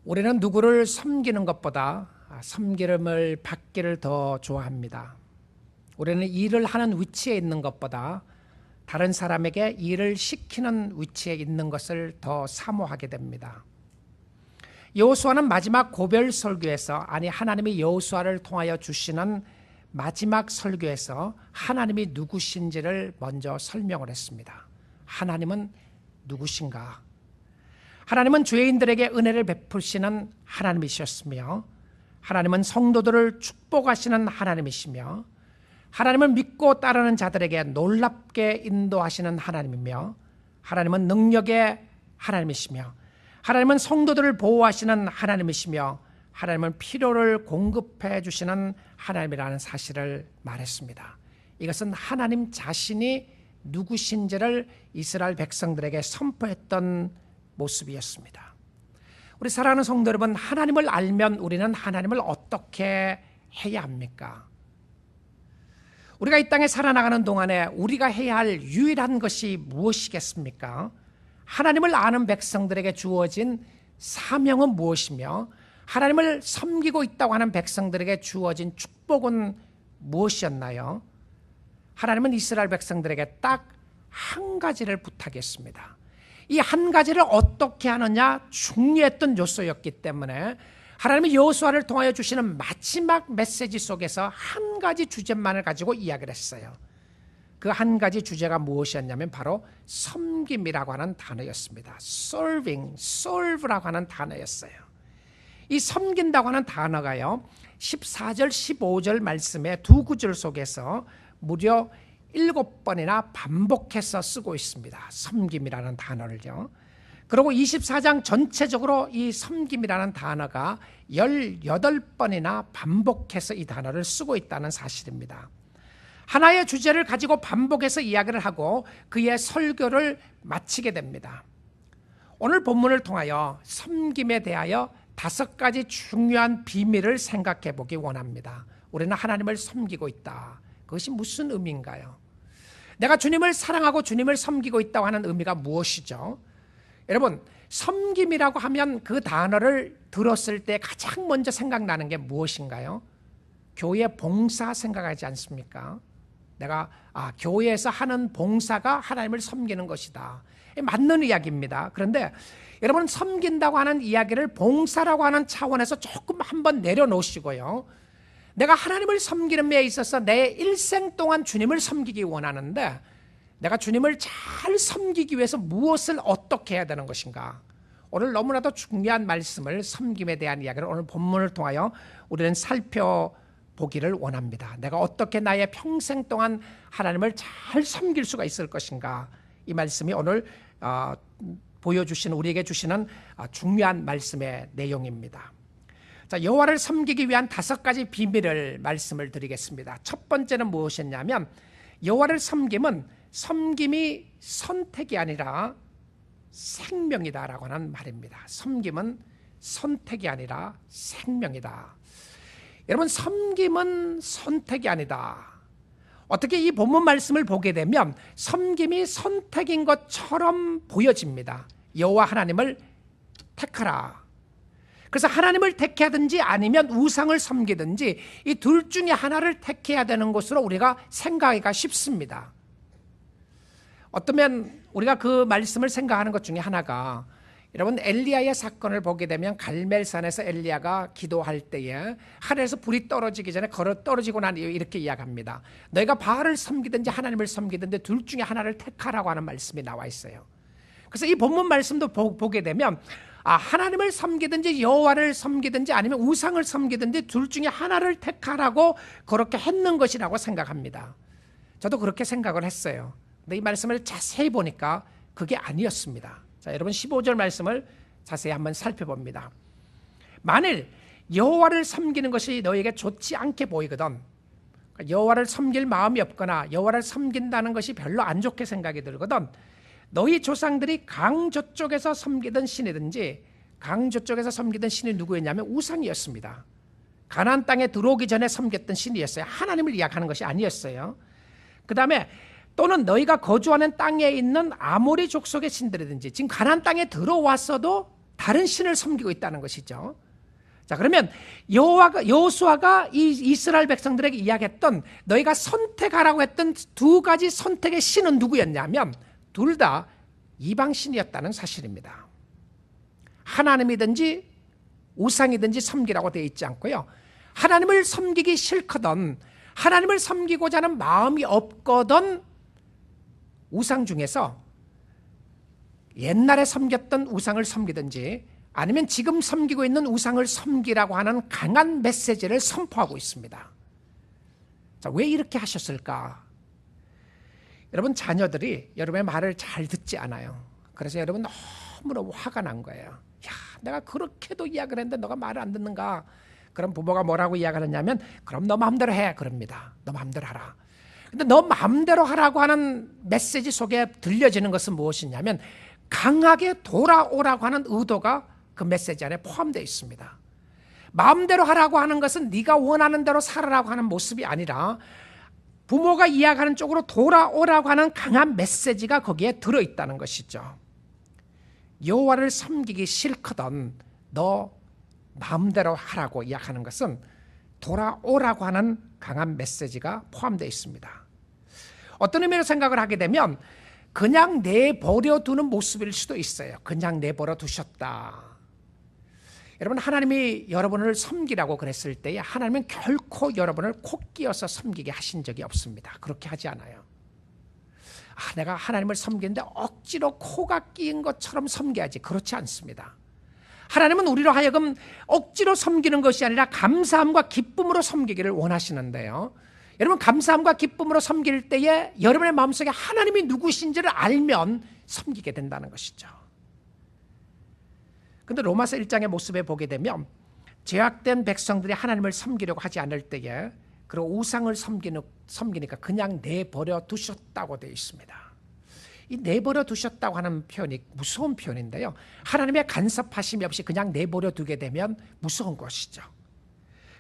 우리는 누구를 섬기는 것보다 섬기름을 받기를 더 좋아합니다. 우리는 일을 하는 위치에 있는 것보다 다른 사람에게 일을 시키는 위치에 있는 것을 더 사모하게 됩니다. 여호수아는 마지막 고별 설교에서, 하나님이 여호수아를 통하여 주시는 마지막 설교에서 하나님이 누구신지를 먼저 설명을 했습니다. 하나님은 누구신가? 하나님은 죄인들에게 은혜를 베푸시는 하나님이셨으며, 하나님은 성도들을 축복하시는 하나님이시며, 하나님을 믿고 따르는 자들에게 놀랍게 인도하시는 하나님이며, 하나님은 능력의 하나님이시며, 하나님은 성도들을 보호하시는 하나님이시며, 하나님은 필요를 공급해 주시는 하나님이라는 사실을 말했습니다. 이것은 하나님 자신이 누구신지를 이스라엘 백성들에게 선포했던 모습이었습니다. 우리 사랑하는 성도 여러분, 하나님을 알면 우리는 하나님을 어떻게 해야 합니까? 우리가 이 땅에 살아나가는 동안에 우리가 해야 할 유일한 것이 무엇이겠습니까? 하나님을 아는 백성들에게 주어진 사명은 무엇이며, 하나님을 섬기고 있다고 하는 백성들에게 주어진 축복은 무엇이었나요? 하나님은 이스라엘 백성들에게 딱 한 가지를 부탁했습니다. 이 한 가지를 어떻게 하느냐 중요했던 요소였기 때문에 하나님이 여호수아를 통하여 주시는 마지막 메시지 속에서 한 가지 주제만을 가지고 이야기를 했어요. 그 한 가지 주제가 무엇이었냐면 바로 섬김이라고 하는 단어였습니다. serving, serve라고 하는 단어였어요. 이 섬긴다고 하는 단어가요, 14절, 15절 말씀의 두 구절 속에서 무려 7번이나 반복해서 쓰고 있습니다. 섬김이라는 단어를요. 그리고 24장 전체적으로 이 섬김이라는 단어가 18번이나 반복해서 이 단어를 쓰고 있다는 사실입니다. 하나의 주제를 가지고 반복해서 이야기를 하고 그의 설교를 마치게 됩니다. 오늘 본문을 통하여 섬김에 대하여 5가지 중요한 비밀을 생각해 보기 원합니다. 우리는 하나님을 섬기고 있다. 그것이 무슨 의미인가요? 내가 주님을 사랑하고 주님을 섬기고 있다고 하는 의미가 무엇이죠? 여러분, 섬김이라고 하면 그 단어를 들었을 때 가장 먼저 생각나는 게 무엇인가요? 교회 봉사 생각하지 않습니까? 내가 교회에서 하는 봉사가 하나님을 섬기는 것이다. 맞는 이야기입니다. 그런데 여러분, 섬긴다고 하는 이야기를 봉사라고 하는 차원에서 조금 한번 내려놓으시고요, 내가 하나님을 섬기는 데 있어서 내 일생 동안 주님을 섬기기 원하는데 내가 주님을 잘 섬기기 위해서 무엇을 어떻게 해야 되는 것인가? 오늘 너무나도 중요한 말씀을, 섬김에 대한 이야기를 오늘 본문을 통하여 우리는 살펴보기를 원합니다. 내가 어떻게 나의 평생 동안 하나님을 잘 섬길 수가 있을 것인가? 이 말씀이 오늘 보여주시는, 우리에게 주시는 중요한 말씀의 내용입니다. 자, 여호와를 섬기기 위한 5가지 비밀을 말씀을 드리겠습니다. 첫 번째는 무엇이었냐면, 여호와를 섬김이 선택이 아니라 생명이다라고 하는 말입니다. 섬김은 선택이 아니라 생명이다. 여러분, 섬김은 선택이 아니다. 어떻게 이 본문 말씀을 보게 되면 섬김이 선택인 것처럼 보여집니다. 여호와 하나님을 택하라. 그래서 하나님을 택하든지 아니면 우상을 섬기든지 이 둘 중에 하나를 택해야 되는 것으로 우리가 생각하기가 쉽습니다. 어쩌면 우리가 그 말씀을 생각하는 것 중에 하나가, 여러분, 엘리야의 사건을 보게 되면 갈멜산에서 엘리야가 기도할 때에 하늘에서 불이 떨어지기 전에 걸어 떨어지고 난 이후에 이렇게 이야기합니다. 너희가 바알을 섬기든지 하나님을 섬기든지 둘 중에 하나를 택하라고 하는 말씀이 나와 있어요. 그래서 이 본문 말씀도 보게 되면 하나님을 섬기든지 여호와를 섬기든지 아니면 우상을 섬기든지 둘 중에 하나를 택하라고 그렇게 했는 것이라고 생각합니다. 저도 그렇게 생각을 했어요. 근데 이 말씀을 자세히 보니까 그게 아니었습니다. 자, 여러분 15절 말씀을 자세히 한번 살펴봅니다. 만일 여호와를 섬기는 것이 너에게 좋지 않게 보이거든, 여호와를 섬길 마음이 없거나 여호와를 섬긴다는 것이 별로 안 좋게 생각이 들거든, 너희 조상들이 강 저쪽에서 섬기던 신이든지, 강 저쪽에서 섬기던 신이 누구였냐면 우상이었습니다. 가나안 땅에 들어오기 전에 섬겼던 신이었어요. 하나님을 이야기하는 것이 아니었어요. 그 다음에 또는 너희가 거주하는 땅에 있는 아모리 족속의 신들이든지, 지금 가나안 땅에 들어왔어도 다른 신을 섬기고 있다는 것이죠. 자, 그러면 여호수아가 이 이스라엘 백성들에게 이야기했던 너희가 선택하라고 했던 두 가지 선택의 신은 누구였냐면 둘 다 이방신이었다는 사실입니다. 하나님이든지 우상이든지 섬기라고 되어 있지 않고요. 하나님을 섬기기 싫거든 하나님을 섬기고자 하는 마음이 없거든 우상 중에서 옛날에 섬겼던 우상을 섬기든지 아니면 지금 섬기고 있는 우상을 섬기라고 하는 강한 메시지를 선포하고 있습니다. 자, 왜 이렇게 하셨을까? 여러분, 자녀들이 여러분의 말을 잘 듣지 않아요. 그래서 여러분 너무너무 화가 난 거예요. 야, 내가 그렇게도 이야기를 했는데 너가 말을 안 듣는가? 그럼 부모가 뭐라고 이야기하느냐면 그럼 너 마음대로 해 그럽니다. 너 마음대로 하라. 근데 너 마음대로 하라고 하는 메시지 속에 들려지는 것은 무엇이냐면 강하게 돌아오라고 하는 의도가 그 메시지 안에 포함되어 있습니다. 마음대로 하라고 하는 것은 네가 원하는 대로 살아라고 하는 모습이 아니라 부모가 이야기하는 쪽으로 돌아오라고 하는 강한 메시지가 거기에 들어있다는 것이죠. 여호와를 섬기기 싫거든 너 마음대로 하라고 이야기하는 것은 돌아오라고 하는 강한 메시지가 포함되어 있습니다. 어떤 의미로 생각을 하게 되면 그냥 내버려 두는 모습일 수도 있어요. 그냥 내버려 두셨다. 여러분, 하나님이 여러분을 섬기라고 그랬을 때에 하나님은 결코 여러분을 코 끼어서 섬기게 하신 적이 없습니다. 그렇게 하지 않아요. 내가 하나님을 섬기는데 억지로 코가 끼인 것처럼 섬겨야지. 그렇지 않습니다. 하나님은 우리로 하여금 억지로 섬기는 것이 아니라 감사함과 기쁨으로 섬기기를 원하시는데요. 여러분, 감사함과 기쁨으로 섬길 때에 여러분의 마음속에 하나님이 누구신지를 알면 섬기게 된다는 것이죠. 그런데 로마서 1장의 모습에 보게 되면 죄악된 백성들이 하나님을 섬기려고 하지 않을 때에 그리고 우상을 섬기니까 그냥 내버려 두셨다고 되어 있습니다. 이 내버려 두셨다고 하는 표현이 무서운 표현인데요. 하나님의 간섭하심이 없이 그냥 내버려 두게 되면 무서운 것이죠.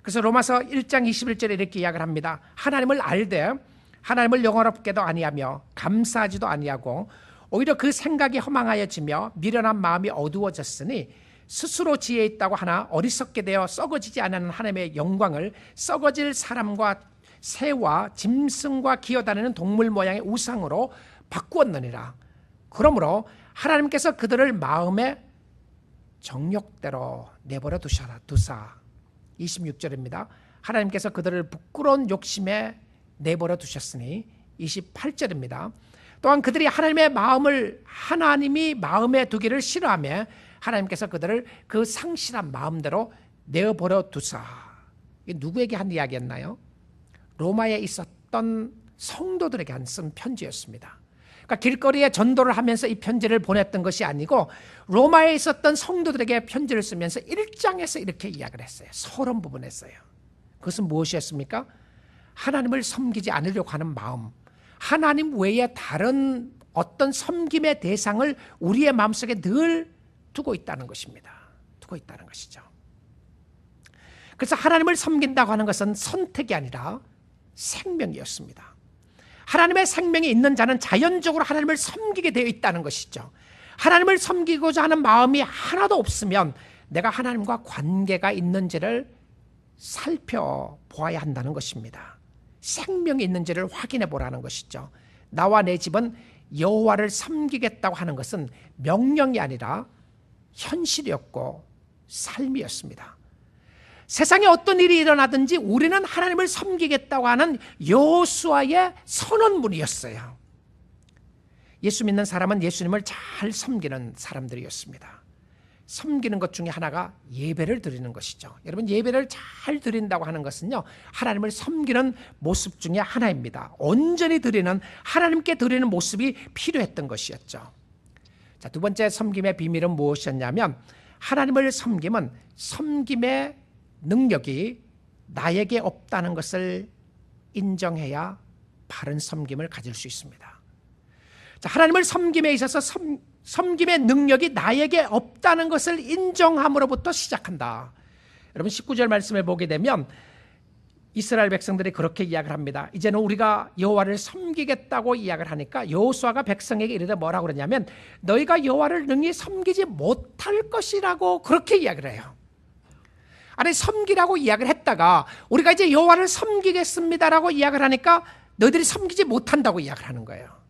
그래서 로마서 1장 21절에 이렇게 이야기를 합니다. 하나님을 알되 하나님을 영원롭게도 아니하며 감사하지도 아니하고 오히려 그 생각이 허망하여지며 미련한 마음이 어두워졌으니 스스로 지혜 있다고 하나 어리석게 되어 썩어지지 않는 하나님의 영광을 썩어질 사람과 새와 짐승과 기어다니는 동물 모양의 우상으로 바꾸었느니라. 그러므로 하나님께서 그들을 마음의 정욕대로 내버려 두사 26절입니다. 하나님께서 그들을 부끄러운 욕심에 내버려 두셨으니 28절입니다. 또한 그들이 하나님이 마음에 두기를 싫어하며 하나님께서 그들을 그 상실한 마음대로 내버려 두사. 이게 누구에게 한 이야기였나요? 로마에 있었던 성도들에게 쓴 편지였습니다. 그러니까 길거리에 전도를 하면서 이 편지를 보냈던 것이 아니고 로마에 있었던 성도들에게 편지를 쓰면서 1장에서 이렇게 이야기를 했어요. 서론 부분 했어요. 그것은 무엇이었습니까? 하나님을 섬기지 않으려고 하는 마음, 하나님 외에 다른 어떤 섬김의 대상을 우리의 마음속에 늘 두고 있다는 것입니다. 두고 있다는 것이죠. 그래서 하나님을 섬긴다고 하는 것은 선택이 아니라 생명이었습니다. 하나님의 생명이 있는 자는 자연적으로 하나님을 섬기게 되어 있다는 것이죠. 하나님을 섬기고자 하는 마음이 하나도 없으면 내가 하나님과 관계가 있는지를 살펴보아야 한다는 것입니다. 생명이 있는지를 확인해 보라는 것이죠. 나와 내 집은 여호와를 섬기겠다고 하는 것은 명령이 아니라 현실이었고 삶이었습니다. 세상에 어떤 일이 일어나든지 우리는 하나님을 섬기겠다고 하는 여호수아의 선언문이었어요. 예수 믿는 사람은 예수님을 잘 섬기는 사람들이었습니다. 섬기는 것 중에 하나가 예배를 드리는 것이죠. 여러분, 예배를 잘 드린다고 하는 것은요, 하나님을 섬기는 모습 중에 하나입니다. 온전히 드리는, 하나님께 드리는 모습이 필요했던 것이었죠. 자, 두 번째 섬김의 비밀은 무엇이었냐면 하나님을 섬김은 섬김의 능력이 나에게 없다는 것을 인정해야 바른 섬김을 가질 수 있습니다. 자, 하나님을 섬김에 있어서 섬김의 능력이 나에게 없다는 것을 인정함으로부터 시작한다. 여러분, 19절 말씀을 보게 되면 이스라엘 백성들이 그렇게 이야기를 합니다. 이제는 우리가 여호와를 섬기겠다고 이야기를 하니까 여호수아가 백성에게 이르되 뭐라고 그러냐면 너희가 여호와를 능히 섬기지 못할 것이라고 그렇게 이야기를 해요. 아니 섬기라고 이야기를 했다가 우리가 이제 여호와를 섬기겠습니다라고 이야기를 하니까 너희들이 섬기지 못한다고 이야기를 하는 거예요.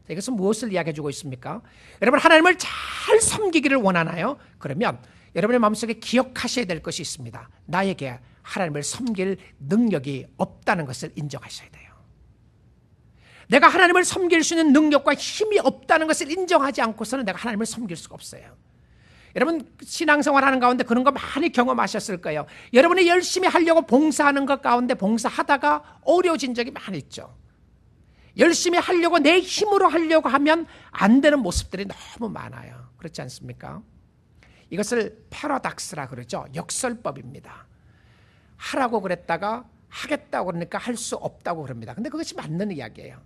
이것은 무엇을 이야기해 주고 있습니까? 여러분 하나님을 잘 섬기기를 원하나요? 그러면 여러분의 마음속에 기억하셔야 될 것이 있습니다. 나에게 하나님을 섬길 능력이 없다는 것을 인정하셔야 돼요. 내가 하나님을 섬길 수 있는 능력과 힘이 없다는 것을 인정하지 않고서는 내가 하나님을 섬길 수가 없어요. 여러분 신앙생활하는 가운데 그런 거 많이 경험하셨을 거예요. 여러분이 열심히 하려고 봉사하는 것 가운데 봉사하다가 어려워진 적이 많이 있죠. 열심히 하려고 내 힘으로 하려고 하면 안 되는 모습들이 너무 많아요. 그렇지 않습니까? 이것을 패러닥스라 그러죠. 역설법입니다. 하라고 그랬다가 하겠다고 그러니까 할 수 없다고 그럽니다. 근데 그것이 맞는 이야기예요.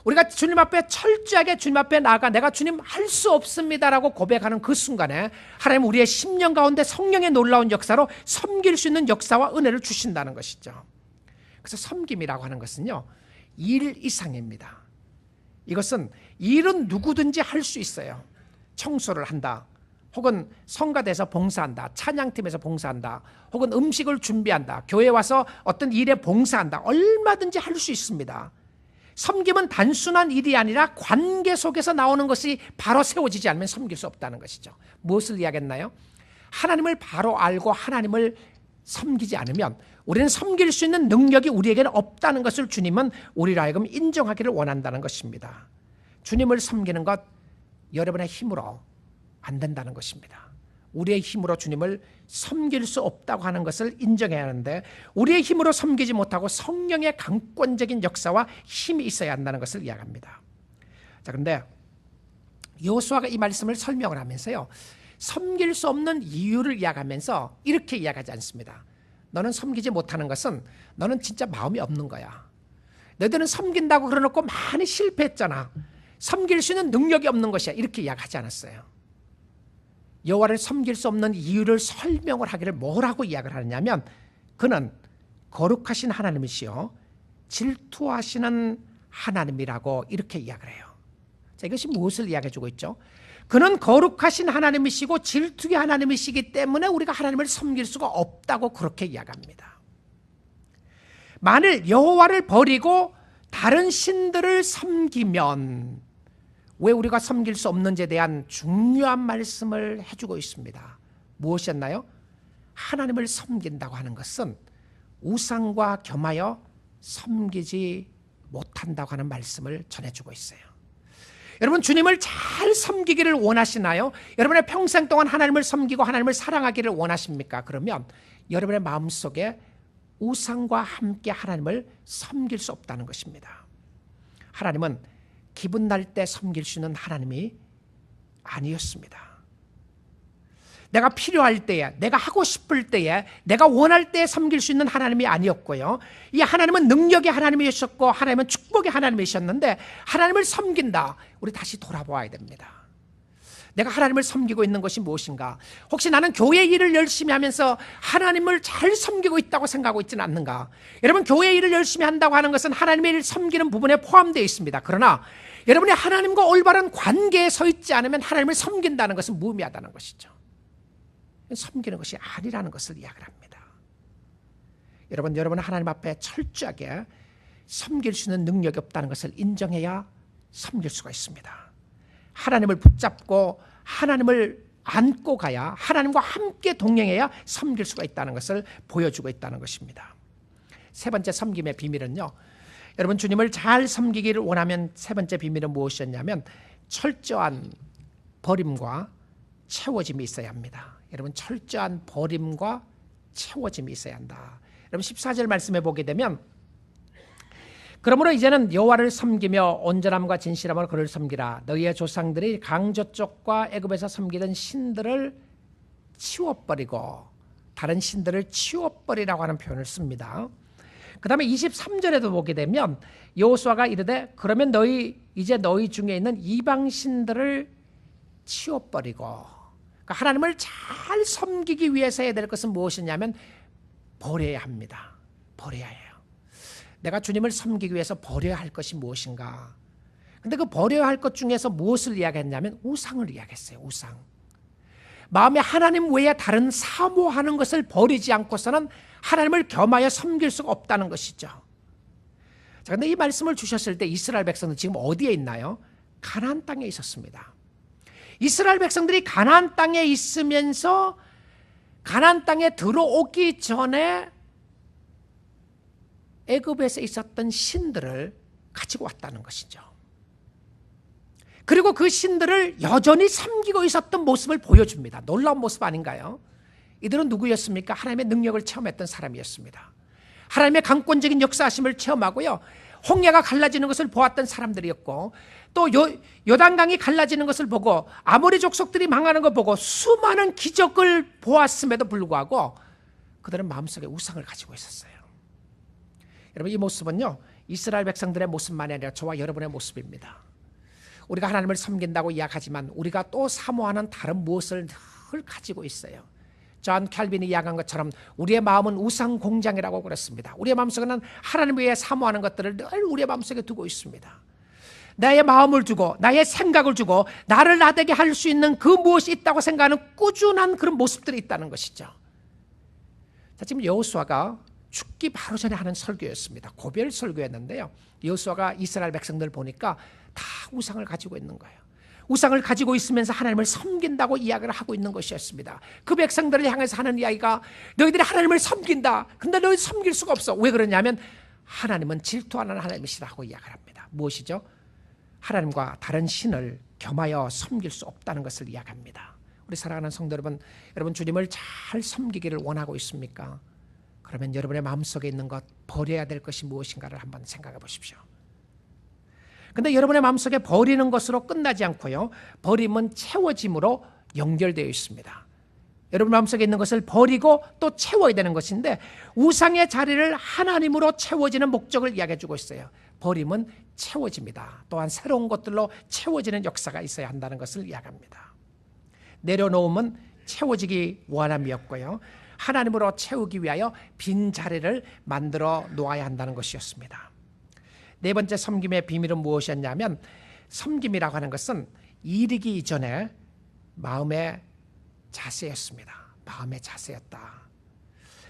우리가 주님 앞에 철저하게 주님 앞에 나아가 내가 주님 할 수 없습니다라고 고백하는 그 순간에 하나님 우리의 심령 가운데 성령의 놀라운 역사로 섬길 수 있는 역사와 은혜를 주신다는 것이죠. 그래서 섬김이라고 하는 것은요, 일 이상입니다. 이것은 일은 누구든지 할 수 있어요. 청소를 한다, 혹은 성가대에서 봉사한다, 찬양팀에서 봉사한다, 혹은 음식을 준비한다, 교회 와서 어떤 일에 봉사한다, 얼마든지 할 수 있습니다. 섬김은 단순한 일이 아니라 관계 속에서 나오는 것이 바로 세워지지 않으면 섬길 수 없다는 것이죠. 무엇을 이야기했나요? 하나님을 바로 알고 하나님을 섬기지 않으면 우리는 섬길 수 있는 능력이 우리에게는 없다는 것을 주님은 우리로 하여금 인정하기를 원한다는 것입니다. 주님을 섬기는 것 여러분의 힘으로 안 된다는 것입니다. 우리의 힘으로 주님을 섬길 수 없다고 하는 것을 인정해야 하는데 우리의 힘으로 섬기지 못하고 성령의 강권적인 역사와 힘이 있어야 한다는 것을 이야기합니다. 자, 그런데 여호수아가 이 말씀을 설명을 하면서요, 섬길 수 없는 이유를 이야기하면서 이렇게 이야기하지 않습니다. 너는 섬기지 못하는 것은 너는 진짜 마음이 없는 거야. 너희들은 섬긴다고 그러놓고 많이 실패했잖아. 섬길 수 있는 능력이 없는 것이야. 이렇게 이야기하지 않았어요. 여호와를 섬길 수 없는 이유를 설명을 하기를 뭐라고 이야기를 하느냐면 그는 거룩하신 하나님이시요 질투하시는 하나님이라고 이렇게 이야기를 해요. 자, 이것이 무엇을 이야기해 주고 있죠? 그는 거룩하신 하나님이시고 질투의 하나님이시기 때문에 우리가 하나님을 섬길 수가 없다고 그렇게 이야기합니다. 만일 여호와를 버리고 다른 신들을 섬기면 왜 우리가 섬길 수 없는지에 대한 중요한 말씀을 해주고 있습니다. 무엇이었나요? 하나님을 섬긴다고 하는 것은 우상과 겸하여 섬기지 못한다고 하는 말씀을 전해주고 있어요. 여러분 주님을 잘 섬기기를 원하시나요? 여러분의 평생 동안 하나님을 섬기고 하나님을 사랑하기를 원하십니까? 그러면 여러분의 마음속에 우상과 함께 하나님을 섬길 수 없다는 것입니다. 하나님은 기분 날 때 섬길 수 있는 하나님이 아니었습니다. 내가 필요할 때에, 내가 하고 싶을 때에, 내가 원할 때에 섬길 수 있는 하나님이 아니었고요. 이 하나님은 능력의 하나님이셨고 하나님은 축복의 하나님이셨는데 하나님을 섬긴다. 우리 다시 돌아보아야 됩니다. 내가 하나님을 섬기고 있는 것이 무엇인가? 혹시 나는 교회 일을 열심히 하면서 하나님을 잘 섬기고 있다고 생각하고 있지는 않는가? 여러분 교회 일을 열심히 한다고 하는 것은 하나님을 섬기는 부분에 포함되어 있습니다. 그러나 여러분이 하나님과 올바른 관계에 서 있지 않으면 하나님을 섬긴다는 것은 무의미하다는 것이죠. 섬기는 것이 아니라는 것을 이야기를 합니다. 여러분 하나님 앞에 철저하게 섬길 수 있는 능력이 없다는 것을 인정해야 섬길 수가 있습니다. 하나님을 붙잡고 하나님을 안고 가야, 하나님과 함께 동행해야 섬길 수가 있다는 것을 보여주고 있다는 것입니다. 세 번째 섬김의 비밀은요, 여러분 주님을 잘 섬기기를 원하면 세 번째 비밀은 무엇이었냐면 철저한 버림과 채워짐이 있어야 합니다. 여러분 철저한 버림과 채워짐이 있어야 한다. 여러분 14절 말씀해 보게 되면 그러므로 이제는 여호와를 섬기며 온전함과 진실함으로 그를 섬기라. 너희의 조상들이 강저쪽과 애굽에서 섬기던 신들을 치워버리고, 다른 신들을 치워버리라고 하는 표현을 씁니다. 그 다음에 23절에도 보게 되면 여호수아가 이르되 그러면 이제 너희 중에 있는 이방 신들을 치워버리고, 그러니까 하나님을 잘 섬기기 위해서 해야 될 것은 무엇이냐면 버려야 합니다. 버려야 해요. 내가 주님을 섬기기 위해서 버려야 할 것이 무엇인가? 근데 그 버려야 할 것 중에서 무엇을 이야기했냐면 우상을 이야기했어요. 우상. 마음에 하나님 외에 다른 사모하는 것을 버리지 않고서는 하나님을 겸하여 섬길 수가 없다는 것이죠. 자, 근데 이 말씀을 주셨을 때 이스라엘 백성은 지금 어디에 있나요? 가나안 땅에 있었습니다. 이스라엘 백성들이 가나안 땅에 있으면서 가나안 땅에 들어오기 전에 애굽에서 있었던 신들을 가지고 왔다는 것이죠. 그리고 그 신들을 여전히 섬기고 있었던 모습을 보여줍니다. 놀라운 모습 아닌가요? 이들은 누구였습니까? 하나님의 능력을 체험했던 사람이었습니다. 하나님의 강권적인 역사하심을 체험하고요, 홍해가 갈라지는 것을 보았던 사람들이었고, 또 요단강이 갈라지는 것을 보고 아모리 족속들이 망하는 걸 보고 수많은 기적을 보았음에도 불구하고 그들은 마음속에 우상을 가지고 있었어요. 여러분, 이 모습은요, 이스라엘 백성들의 모습만이 아니라 저와 여러분의 모습입니다. 우리가 하나님을 섬긴다고 이야기하지만 우리가 또 사모하는 다른 무엇을 늘 가지고 있어요. 존 캘빈이 이야기한 것처럼 우리의 마음은 우상 공장이라고 그랬습니다. 우리의 마음속에는 하나님 외에 사모하는 것들을 늘 우리의 마음속에 두고 있습니다. 나의 마음을 두고 나의 생각을 두고 나를 나대게 할 수 있는 그 무엇이 있다고 생각하는 꾸준한 그런 모습들이 있다는 것이죠. 자, 지금 여호수아가 죽기 바로 전에 하는 설교였습니다. 고별 설교였는데요, 여호수아가 이스라엘 백성들 보니까 다 우상을 가지고 있는 거예요. 우상을 가지고 있으면서 하나님을 섬긴다고 이야기를 하고 있는 것이었습니다. 그 백성들을 향해서 하는 이야기가 너희들이 하나님을 섬긴다. 근데 너희 섬길 수가 없어. 왜 그러냐면 하나님은 질투하는 하나님이시라고 이야기를 합니다. 무엇이죠? 하나님과 다른 신을 겸하여 섬길 수 없다는 것을 이야기합니다. 우리 사랑하는 성도 여러분, 여러분 주님을 잘 섬기기를 원하고 있습니까? 그러면 여러분의 마음속에 있는 것, 버려야 될 것이 무엇인가를 한번 생각해 보십시오. 근데 여러분의 마음속에 버리는 것으로 끝나지 않고요, 버림은 채워짐으로 연결되어 있습니다. 여러분 마음속에 있는 것을 버리고 또 채워야 되는 것인데, 우상의 자리를 하나님으로 채워지는 목적을 이야기해 주고 있어요. 버림은 채워집니다. 또한 새로운 것들로 채워지는 역사가 있어야 한다는 것을 이야기합니다. 내려놓음은 채워지기 원함이었고요, 하나님으로 채우기 위하여 빈 자리를 만들어 놓아야 한다는 것이었습니다. 네 번째 섬김의 비밀은 무엇이었냐면, 섬김이라고 하는 것은 이르기 이전에 마음의 자세였습니다. 마음의 자세였다.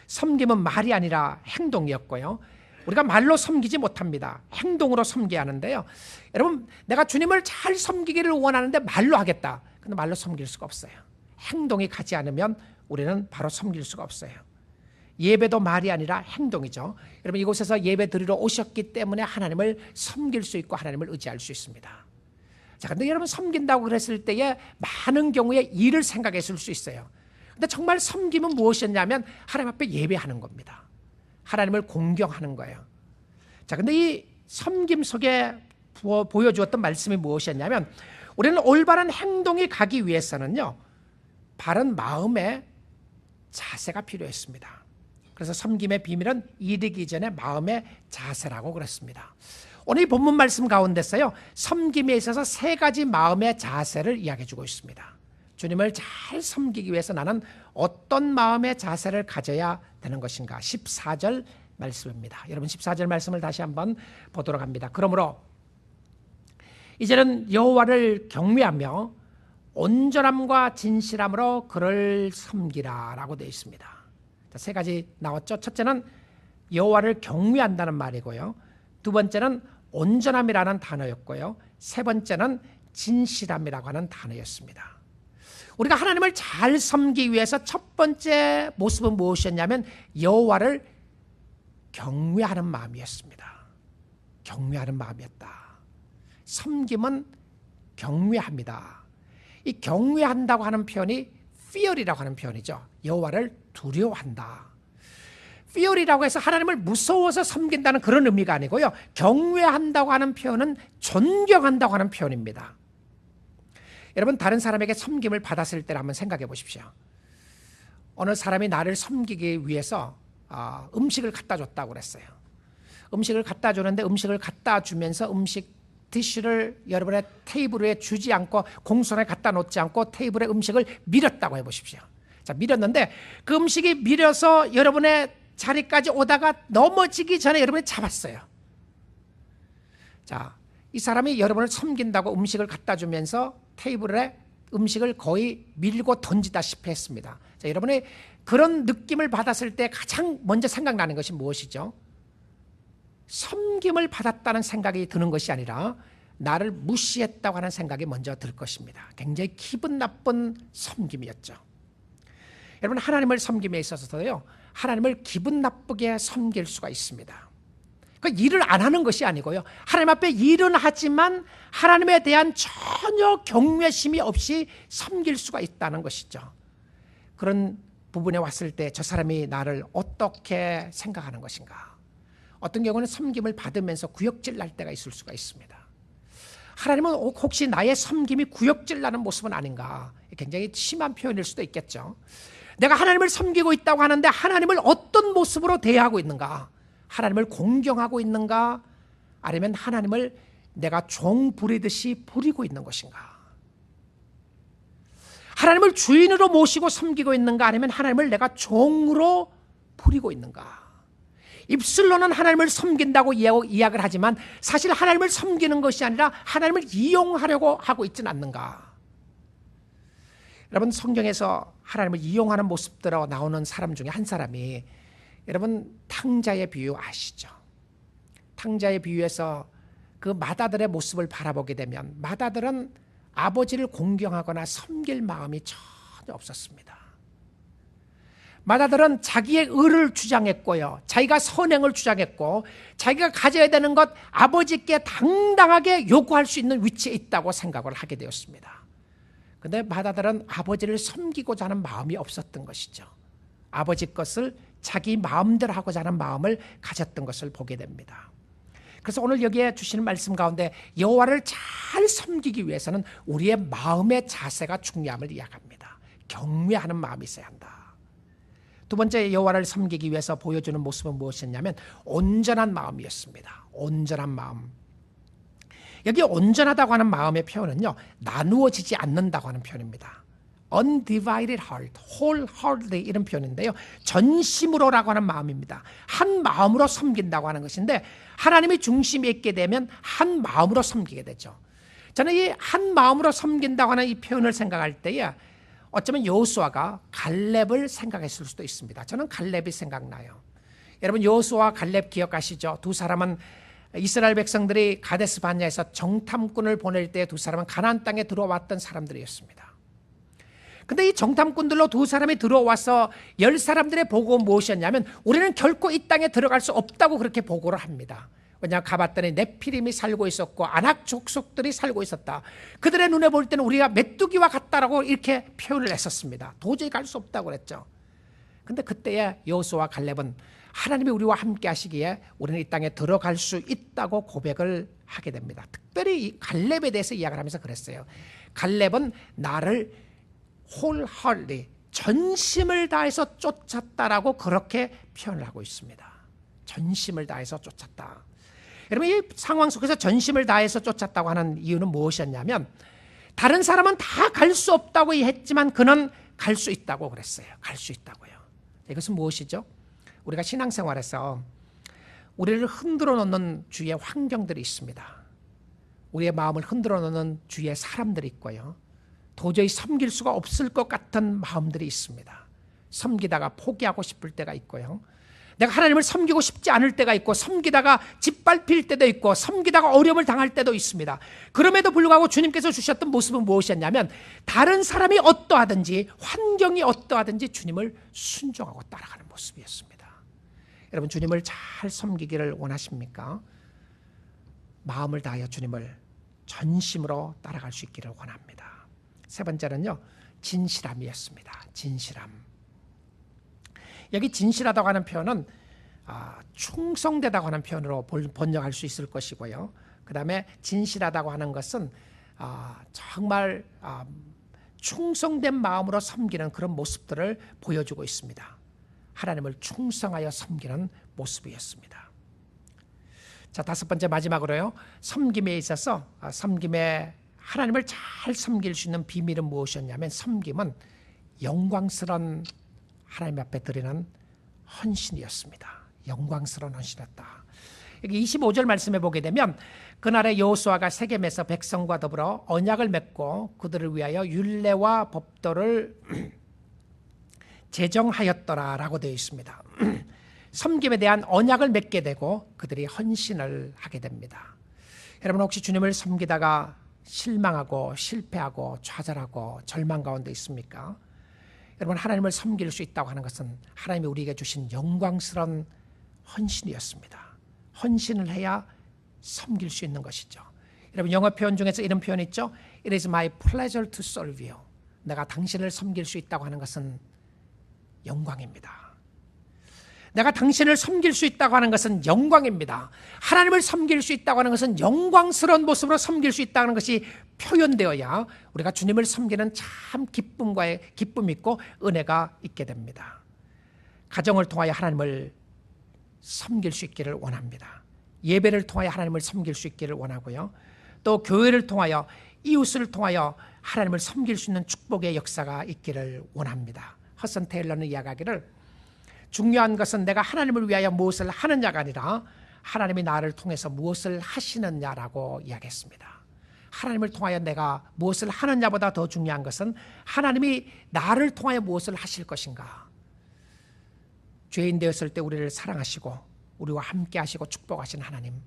섬김은 말이 아니라 행동이었고요, 우리가 말로 섬기지 못합니다. 행동으로 섬겨야 하는데요, 여러분 내가 주님을 잘 섬기기를 원하는데 말로 하겠다. 근데 말로 섬길 수가 없어요. 행동이 가지 않으면 우리는 바로 섬길 수가 없어요. 예배도 말이 아니라 행동이죠. 여러분 이곳에서 예배 드리러 오셨기 때문에 하나님을 섬길 수 있고 하나님을 의지할 수 있습니다. 자, 근데 여러분 섬긴다고 그랬을 때에 많은 경우에 일을 생각했을 수 있어요. 근데 정말 섬김은 무엇이었냐면 하나님 앞에 예배하는 겁니다. 하나님을 공경하는 거예요. 자, 근데 이 섬김 속에 보여주었던 말씀이 무엇이었냐면, 우리는 올바른 행동이 가기 위해서는요, 바른 마음의 자세가 필요했습니다. 그래서 섬김의 비밀은 이르기 전에 마음의 자세라고 그랬습니다. 오늘 이 본문 말씀 가운데서요, 섬김에 있어서 세 가지 마음의 자세를 이야기해 주고 있습니다. 주님을 잘 섬기기 위해서 나는 어떤 마음의 자세를 가져야 되는 것인가? 14절 말씀입니다. 여러분 14절 말씀을 다시 한번 보도록 합니다. 그러므로 이제는 여호와를 경외하며 온전함과 진실함으로 그를 섬기라 라고 되어 있습니다. 자, 세 가지 나왔죠. 첫째는 여호와를 경외한다는 말이고요, 두 번째는 온전함이라는 단어였고요, 세 번째는 진실함이라고 하는 단어였습니다. 우리가 하나님을 잘 섬기기 위해서 첫 번째 모습은 무엇이었냐면 여호와를 경외하는 마음이었습니다. 경외하는 마음이었다. 섬김은 경외합니다. 이 경외한다고 하는 표현이 fear이라고 하는 표현이죠. 여호와를 두려워한다. fear이라고 해서 하나님을 무서워서 섬긴다는 그런 의미가 아니고요, 경외한다고 하는 표현은 존경한다고 하는 표현입니다. 여러분 다른 사람에게 섬김을 받았을 때를 한번 생각해 보십시오. 어느 사람이 나를 섬기기 위해서 음식을 갖다 줬다고 그랬어요. 음식을 갖다 주는데 음식을 갖다 주면서 음식 티슈를 여러분의 테이블 위에 주지 않고 공손에 갖다 놓지 않고 테이블에 음식을 밀었다고 해보십시오. 자, 밀었는데 그 음식이 밀어서 여러분의 자리까지 오다가 넘어지기 전에 여러분이 잡았어요. 자, 이 사람이 여러분을 섬긴다고 음식을 갖다 주면서 테이블에 음식을 거의 밀고 던지다시피 했습니다. 자, 여러분이 그런 느낌을 받았을 때 가장 먼저 생각나는 것이 무엇이죠? 섬김을 받았다는 생각이 드는 것이 아니라 나를 무시했다고 하는 생각이 먼저 들 것입니다. 굉장히 기분 나쁜 섬김이었죠. 여러분, 하나님을 섬김에 있어서도요, 하나님을 기분 나쁘게 섬길 수가 있습니다. 그 일을 안 하는 것이 아니고요, 하나님 앞에 일은 하지만 하나님에 대한 전혀 경외심이 없이 섬길 수가 있다는 것이죠. 그런 부분에 왔을 때 저 사람이 나를 어떻게 생각하는 것인가. 어떤 경우는 섬김을 받으면서 구역질 날 때가 있을 수가 있습니다. 하나님은 혹시 나의 섬김이 구역질 나는 모습은 아닌가. 굉장히 심한 표현일 수도 있겠죠. 내가 하나님을 섬기고 있다고 하는데 하나님을 어떤 모습으로 대하고 있는가? 하나님을 공경하고 있는가? 아니면 하나님을 내가 종 부리듯이 부리고 있는 것인가? 하나님을 주인으로 모시고 섬기고 있는가? 아니면 하나님을 내가 종으로 부리고 있는가? 입술로는 하나님을 섬긴다고 이야기를 하지만 사실 하나님을 섬기는 것이 아니라 하나님을 이용하려고 하고 있지는 않는가? 여러분, 성경에서 하나님을 이용하는 모습들로 나오는 사람 중에 한 사람이, 여러분, 탕자의 비유 아시죠? 탕자의 비유에서 그 맏아들의 모습을 바라보게 되면 맏아들은 아버지를 공경하거나 섬길 마음이 전혀 없었습니다. 맏아들은 자기의 의를 주장했고요, 자기가 선행을 주장했고, 자기가 가져야 되는 것 아버지께 당당하게 요구할 수 있는 위치에 있다고 생각을 하게 되었습니다. 그런데 맏아들은 아버지를 섬기고자 하는 마음이 없었던 것이죠. 아버지 것을 자기 마음대로 하고자 하는 마음을 가졌던 것을 보게 됩니다. 그래서 오늘 여기에 주시는 말씀 가운데 여호와를 잘 섬기기 위해서는 우리의 마음의 자세가 중요함을 이야기합니다. 경외하는 마음이 있어야 한다. 두 번째, 여호와를 섬기기 위해서 보여주는 모습은 무엇이었냐면 온전한 마음이었습니다. 온전한 마음. 여기 온전하다고 하는 마음의 표현은요, 나누어지지 않는다고 하는 표현입니다. undivided heart, wholeheartedly 이런 표현인데요, 전심으로라고 하는 마음입니다. 한 마음으로 섬긴다고 하는 것인데 하나님이 중심에 있게 되면 한 마음으로 섬기게 되죠. 저는 이 한 마음으로 섬긴다고 하는 이 표현을 생각할 때에 어쩌면 여호수아가 갈렙을 생각했을 수도 있습니다. 저는 갈렙이 생각나요. 여러분, 여호수아와 갈렙 기억하시죠? 두 사람은 이스라엘 백성들이 가데스 바냐에서 정탐꾼을 보낼 때 두 사람은 가나안 땅에 들어왔던 사람들이었습니다. 근데 이 정탐꾼들로 두 사람이 들어와서 10사람들의 보고는 무엇이었냐면 우리는 결코 이 땅에 들어갈 수 없다고 그렇게 보고를 합니다. 왜냐하면 가봤더니 네피림이 살고 있었고 아낙 족속들이 살고 있었다. 그들의 눈에 볼 때는 우리가 메뚜기와 같다라고 이렇게 표현을 했었습니다. 도저히 갈 수 없다고 그랬죠. 근데 그때에 여호수아와 갈렙은 하나님이 우리와 함께 하시기에 우리는 이 땅에 들어갈 수 있다고 고백을 하게 됩니다. 특별히 이 갈렙에 대해서 이야기를 하면서 그랬어요. 갈렙은 나를 wholeheartedly, 전심을 다해서 쫓았다라고 그렇게 표현을 하고 있습니다. 전심을 다해서 쫓았다. 여러분, 이 상황 속에서 전심을 다해서 쫓았다고 하는 이유는 무엇이었냐면 다른 사람은 다 갈 수 없다고 했지만 그는 갈 수 있다고 그랬어요. 갈 수 있다고요. 이것은 무엇이죠? 우리가 신앙생활에서 우리를 흔들어 놓는 주위의 환경들이 있습니다. 우리의 마음을 흔들어 놓는 주위의 사람들이 있고요, 도저히 섬길 수가 없을 것 같은 마음들이 있습니다. 섬기다가 포기하고 싶을 때가 있고요, 내가 하나님을 섬기고 싶지 않을 때가 있고, 섬기다가 짓밟힐 때도 있고, 섬기다가 어려움을 당할 때도 있습니다. 그럼에도 불구하고 주님께서 주셨던 모습은 무엇이었냐면 다른 사람이 어떠하든지 환경이 어떠하든지 주님을 순종하고 따라가는 모습이었습니다. 여러분, 주님을 잘 섬기기를 원하십니까? 마음을 다하여 주님을 전심으로 따라갈 수 있기를 원합니다. 세 번째는요, 진실함이었습니다. 진실함. 여기 진실하다고 하는 표현은 충성되다고 하는 표현으로 번역할 수 있을 것이고요, 그 다음에 진실하다고 하는 것은 정말 충성된 마음으로 섬기는 그런 모습들을 보여주고 있습니다. 하나님을 충성하여 섬기는 모습이었습니다. 자, 다섯 번째, 마지막으로요, 섬김에 있어서 섬김에 하나님을 잘 섬길 수 있는 비밀은 무엇이었냐면 섬김은 영광스러운 하나님 앞에 드리는 헌신이었습니다. 영광스러운 헌신이었다. 여기 25절 말씀에 보게 되면 그날에 여호수아가 세겜에서 백성과 더불어 언약을 맺고 그들을 위하여 율례와 법도를 제정하였더라라고 되어 있습니다. 섬김에 대한 언약을 맺게 되고 그들이 헌신을 하게 됩니다. 여러분 혹시 주님을 섬기다가 실망하고 실패하고 좌절하고 절망 가운데 있습니까? 여러분 하나님을 섬길 수 있다고 하는 것은 하나님이 우리에게 주신 영광스러운 헌신이었습니다. 헌신을 해야 섬길 수 있는 것이죠. 여러분 영어 표현 중에서 이런 표현 있죠? It is my pleasure to serve you. 내가 당신을 섬길 수 있다고 하는 것은 영광입니다. 내가 당신을 섬길 수 있다고 하는 것은 영광입니다. 하나님을 섬길 수 있다고 하는 것은 영광스러운 모습으로 섬길 수 있다는 것이 표현되어야 우리가 주님을 섬기는 참 기쁨 있고 은혜가 있게 됩니다. 가정을 통하여 하나님을 섬길 수 있기를 원합니다. 예배를 통하여 하나님을 섬길 수 있기를 원하고요. 또 교회를 통하여 이웃을 통하여 하나님을 섬길 수 있는 축복의 역사가 있기를 원합니다. 허슨 테일러는 이야기하기를 중요한 것은 내가 하나님을 위하여 무엇을 하느냐가 아니라 하나님이 나를 통해서 무엇을 하시느냐라고 이야기했습니다. 하나님을 통하여 내가 무엇을 하느냐보다 더 중요한 것은 하나님이 나를 통하여 무엇을 하실 것인가. 죄인 되었을 때 우리를 사랑하시고 우리와 함께 하시고 축복하신 하나님,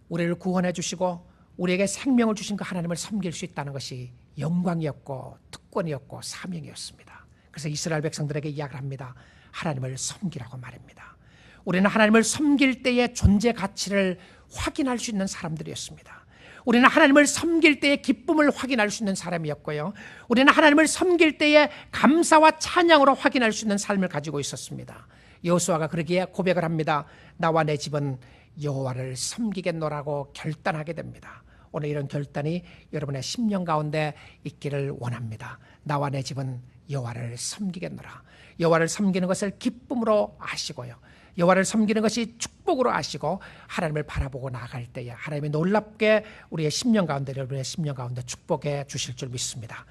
우리를 구원해 주시고 우리에게 생명을 주신 그 하나님을 섬길 수 있다는 것이 영광이었고 특권이었고 사명이었습니다. 그래서 이스라엘 백성들에게 이야기를 합니다. 하나님을 섬기라고 말입니다. 우리는 하나님을 섬길 때의 존재 가치를 확인할 수 있는 사람들이었습니다. 우리는 하나님을 섬길 때의 기쁨을 확인할 수 있는 사람이었고요. 우리는 하나님을 섬길 때의 감사와 찬양으로 확인할 수 있는 삶을 가지고 있었습니다. 여호수아가 그러기에 고백을 합니다. 나와 내 집은 여호와를 섬기겠노라고 결단하게 됩니다. 오늘 이런 결단이 여러분의 심령 가운데 있기를 원합니다. 나와 내 집은 여호와를 섬기겠노라. 여호와를 섬기는 것을 기쁨으로 아시고요. 여호와를 섬기는 것이 축복으로 아시고 하나님을 바라보고 나아갈 때에 하나님이 놀랍게 우리의 심령 가운데 여러분의 심령 가운데 축복해 주실 줄 믿습니다.